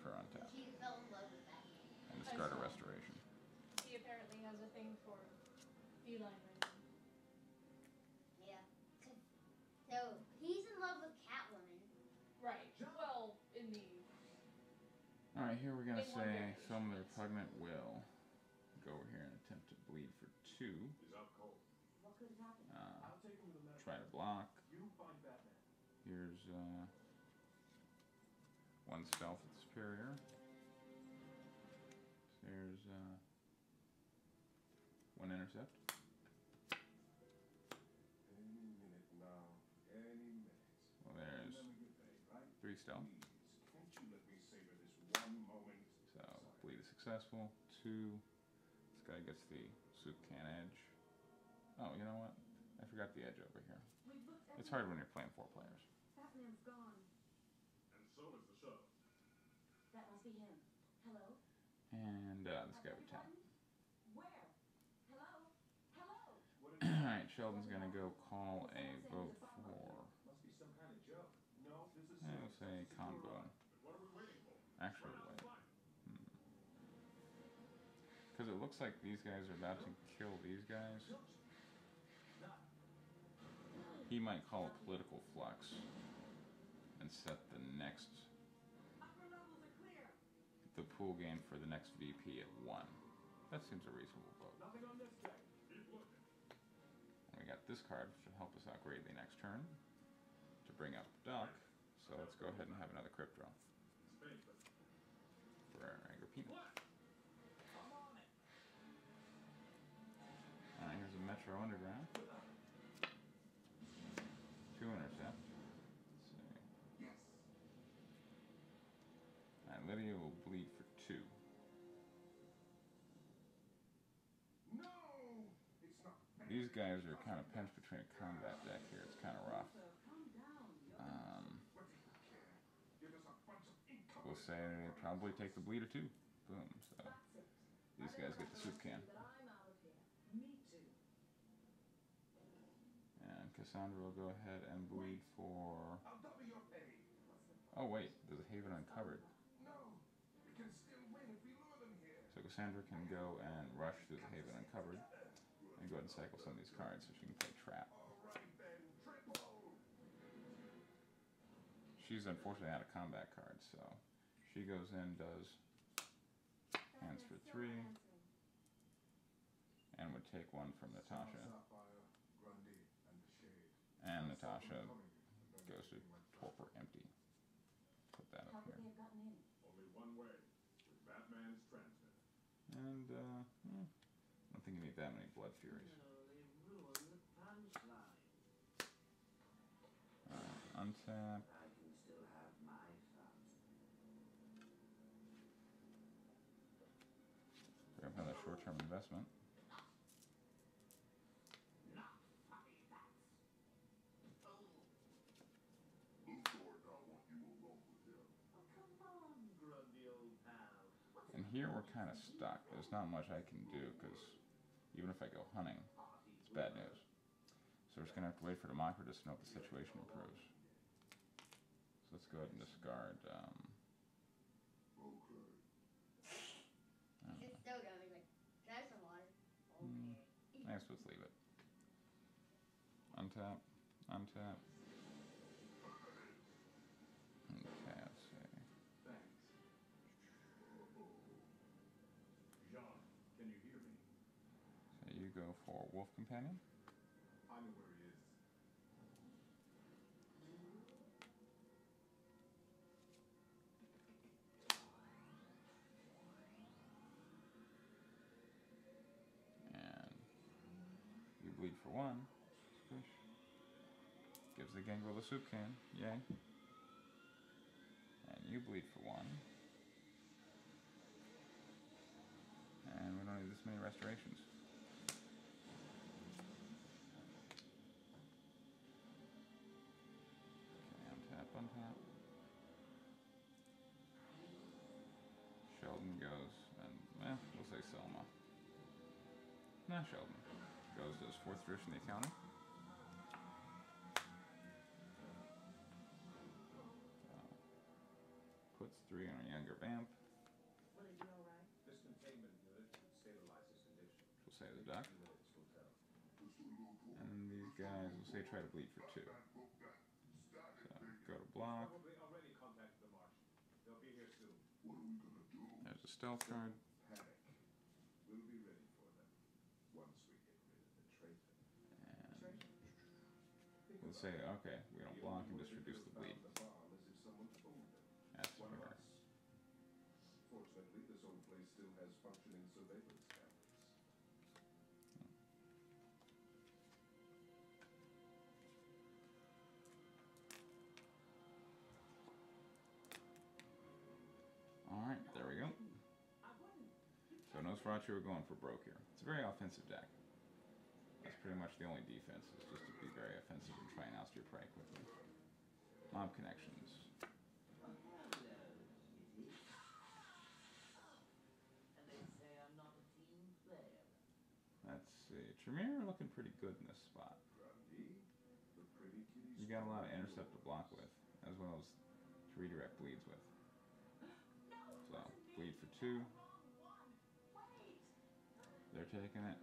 her untap. He fell in love with that. And discard a restoration. He apparently has a thing for feline random. Yeah. So he's in love with Catwoman. Right. Well, in the. Alright, here we're gonna say some of the repugnant will go over here and attempt to bleed for 2. Try to block. Here's 1 stealth at the superior. There's 1 intercept. Well, there's 3 stealth. So bleed is successful. 2. This guy gets the soup can edge. Oh, you know what? I forgot the edge over here. It's hard when you're playing 4 players. Batman's gone. And so is the show. That must be him. Hello? And this guy would tap. Where? Hello? Hello? Alright, Sheldon's gonna go call a vote for. Must be some kind of joke. No, this is I'll say combo. What are we waiting for? Actually, wait. Because it looks like these guys are about to kill these guys. He might call a political flux and set the next, the pool game for the next VP at 1. That seems a reasonable vote. And we got this card, which will help us out greatly next turn to bring up Duck. So let's go ahead and have another crypt draw for our Agrippina. Alright, here's a Metro Underground. 2 intercept. Let's see. Alright, Lydia will bleed for 2. These guys are kind of pinched between a combat deck here. It's kind of rough. We'll say they probably take the bleed of 2. Boom. So these guys get the soup can. And Cassandra will go ahead and bleed for. Oh wait, there's a Haven uncovered. So Cassandra can go and rush through the Haven uncovered and go ahead and cycle some of these cards so she can play trap. She's unfortunately out of combat cards, so she goes in, does hands for 3, and would take 1 from Natasha. And Natasha goes to torpor empty. Put that up here. Only one way, with Batman's transmitter. And I don't think you need that many Blood Furies. Untap. Grab another short-term investment. And here we're kind of stuck. There's not much I can do because even if I go hunting, it's bad news. So we're just going to have to wait for Democritus to know if the situation improves. So let's go ahead and discard. It's still gonna be like, can I have some water? Okay. I guess let's leave it. Untap. Untap. Okay, let's see. Thanks. Jean, can you hear me? So you go for Wolf Companion. I know where he is. And you bleed for 1. Squish. Gives the Gangrel the soup can. Yay. And you bleed for 1. And we don't need this many restorations. Okay, untap, untap. Sheldon goes, and we'll say Selma. Nah, Sheldon goes, does 4th tradition the accounting. Puts 3 on a younger vamp. Will he be alright? This containment unit should stabilize his condition. We'll say the duck. 2 minutes will tell. And then these guys will say try to bleed for 2. So go to block. Probably already contacted the Martian. They'll be here soon. There's a stealth card. Panic. We'll be ready for them once we get rid of the traitor. And we'll say, okay, we don't block and just reduce the bleed. The bomb as if someone told them. That's One of fair. us. Fortunately, this old place still has functioning surveillance cameras. Alright, there we go. So Nosferatu are going for broke here. It's a very offensive deck. That's pretty much the only defense, is just to be very offensive and try and oust your prey quickly. Mob connections. Let's see. Tremere looking pretty good in this spot. You got a lot of intercept to block with, as well as to redirect bleeds with. So, bleed for 2. They're taking it.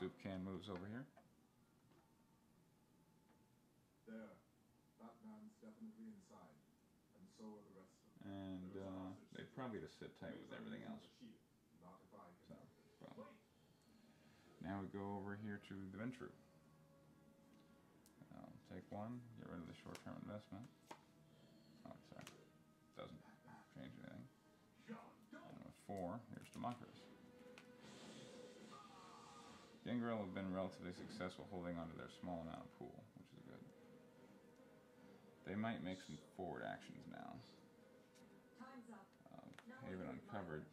Soup can moves over here. There. Batman's definitely inside. And so are the rest of them. And they probably just sit tight with everything else. Not if I can So, help it. boom. Now we go over here to the Ventru. Take 1, get rid of the short-term investment. Oh, sorry. Doesn't change anything. And with 4, here's Democracy. Gangrel have been relatively successful holding onto their small amount of pool, which is good. They might make some forward actions now. Time's up. Haven uncovered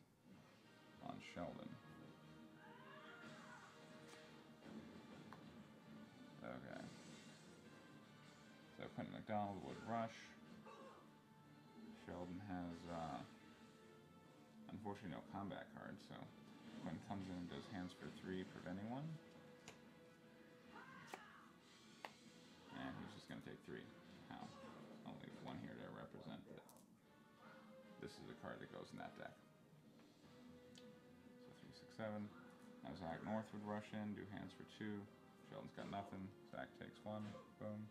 on Sheldon. Okay. So Quentin McDonald would rush. Sheldon has, unfortunately, no combat cards, so Quentin comes in and does hands for 3, preventing 1. And he's just going to take 3. How? Only 1 here to represent it. This is a card that goes in that deck. So 3, 6, 7. Now Zach North would rush in, do hands for 2. Sheldon's got nothing. Zach takes 1. Boom.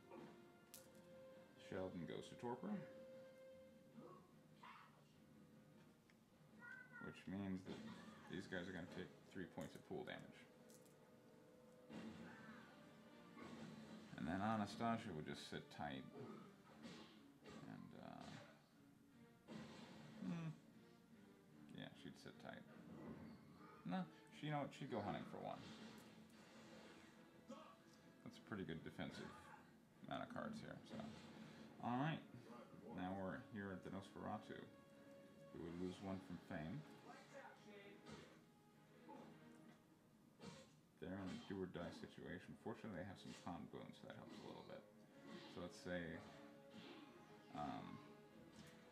Sheldon goes to Torpor. Which means that these guys are going to take 3 points of pool damage. And then Anastasia would just sit tight. And, yeah, she'd sit tight. No, you know what, she'd go hunting for 1. That's a pretty good defensive amount of cards here, so. Alright, now we're here at the Nosferatu. We would lose 1 from Fame. They're in a do-or-die situation. Fortunately, they have some con boons, so that helps a little bit. So let's say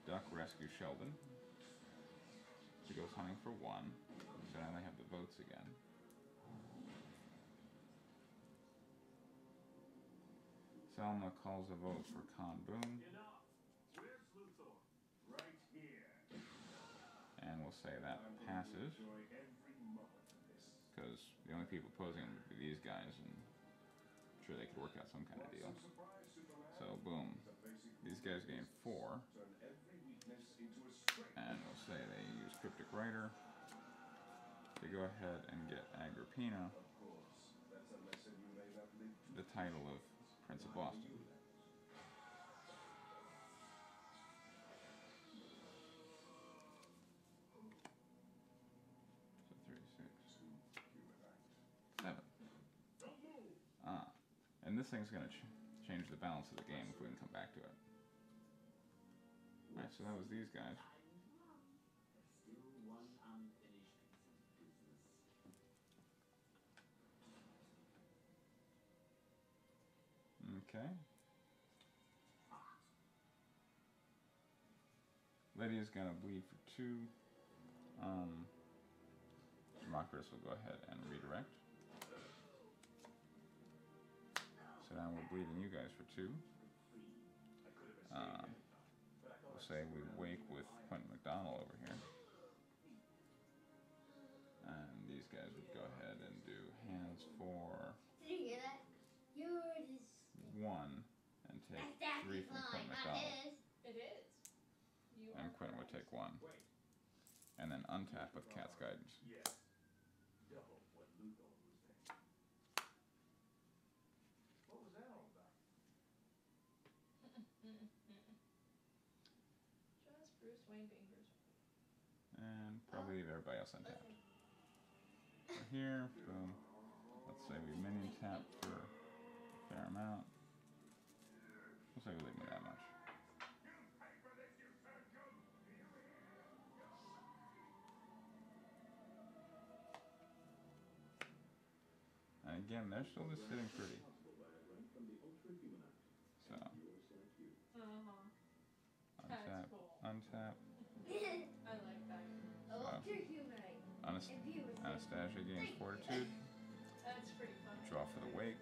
Duck rescues Sheldon. He goes hunting for 1. So now they have the votes again. Selma calls a vote for Con Boon. Where's Luthor? Right here. And we'll say that passes. Enjoy every moment of this. Because the only people opposing him would be these guys, and I'm sure they could work out some kind of deal. So, boom. These guys gain 4. Turn every weakness into a strength. And we'll say they use Cryptic Writer. They go ahead and get Agrippina, Of course, that's a lesson you may not live to. the title of Prince of Boston. So 3, 6, 7. And this thing's going to change the balance of the game if we can come back to it. Alright, so that was these guys. Still one unfinished piece of business. Okay. Lydia's gonna bleed for 2. Democritus will go ahead and redirect. So now we're bleeding you guys for 2. We'll say we wake with Quentin McDonald over here. And these guys would go ahead and do hands for Did you hear that? You're just. 1 and take That's 3 Daffy's from line, Quentin not McDonald. his. It is. You And are Quentin would correct. take 1. And then untap with Cat's Guidance. Yeah. Double what Luthor was saying. What was that all about? Just Bruce Wayne being Bruce Wayne. And probably leave everybody else untapped. So here, boom. Let's say we minion tap for a fair amount. We'll say we leave me that much. And again, they're still just sitting pretty. So, That's untap, cool. untap. I like that. Electrocutionate. Anastasia gains Fortitude. That's pretty fun. Draw for the wake.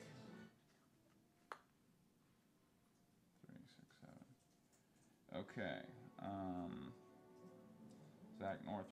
3, 6, 7. Okay. Zach North